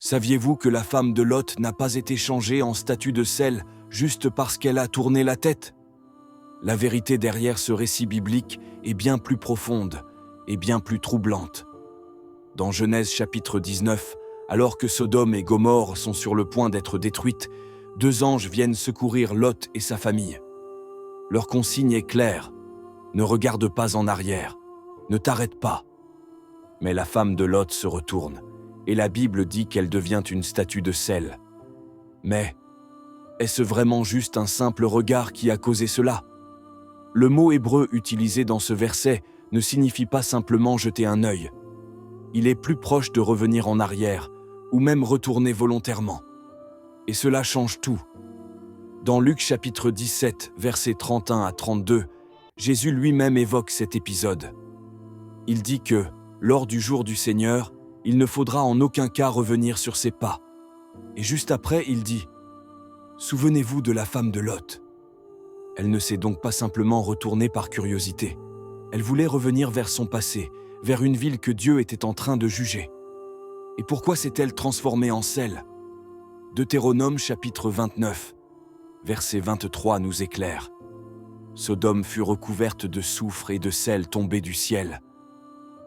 Saviez-vous que la femme de Lot n'a pas été changée en statue de sel juste parce qu'elle a tourné la tête? La vérité derrière ce récit biblique est bien plus profonde et bien plus troublante. Dans Genèse chapitre 19, alors que Sodome et Gomorrhe sont sur le point d'être détruites, deux anges viennent secourir Lot et sa famille. Leur consigne est claire: ne regarde pas en arrière, ne t'arrête pas. Mais la femme de Lot se retourne, et la Bible dit qu'elle devient une statue de sel. Mais est-ce vraiment juste un simple regard qui a causé cela? Le mot hébreu utilisé dans ce verset ne signifie pas simplement jeter un œil. Il est plus proche de revenir en arrière, ou même retourner volontairement. Et cela change tout. Dans Luc chapitre 17, versets 31 à 32, Jésus lui-même évoque cet épisode. Il dit que, lors du jour du Seigneur, il ne faudra en aucun cas revenir sur ses pas. Et juste après, il dit « Souvenez-vous de la femme de Lot ». Elle ne s'est donc pas simplement retournée par curiosité. Elle voulait revenir vers son passé, vers une ville que Dieu était en train de juger. Et pourquoi s'est-elle transformée en sel? Deutéronome chapitre 29, verset 23 nous éclaire. Sodome fut recouverte de soufre et de sel tombé du ciel.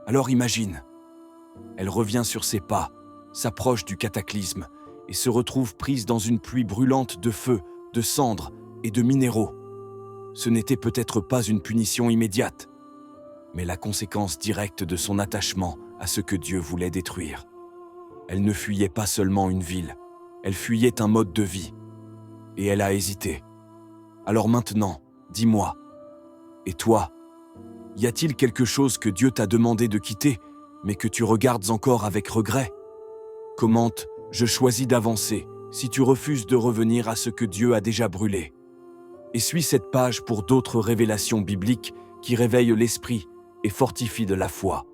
Alors imagine, elle revient sur ses pas, s'approche du cataclysme et se retrouve prise dans une pluie brûlante de feu, de cendres et de minéraux. Ce n'était peut-être pas une punition immédiate, mais la conséquence directe de son attachement à ce que Dieu voulait détruire. Elle ne fuyait pas seulement une ville, elle fuyait un mode de vie. Et elle a hésité. Alors maintenant, dis-moi, et toi, y a-t-il quelque chose que Dieu t'a demandé de quitter, mais que tu regardes encore avec regret? Commente « Je choisis d'avancer » si tu refuses de revenir à ce que Dieu a déjà brûlé. Et suis cette page pour d'autres révélations bibliques qui réveillent l'esprit et fortifient de la foi.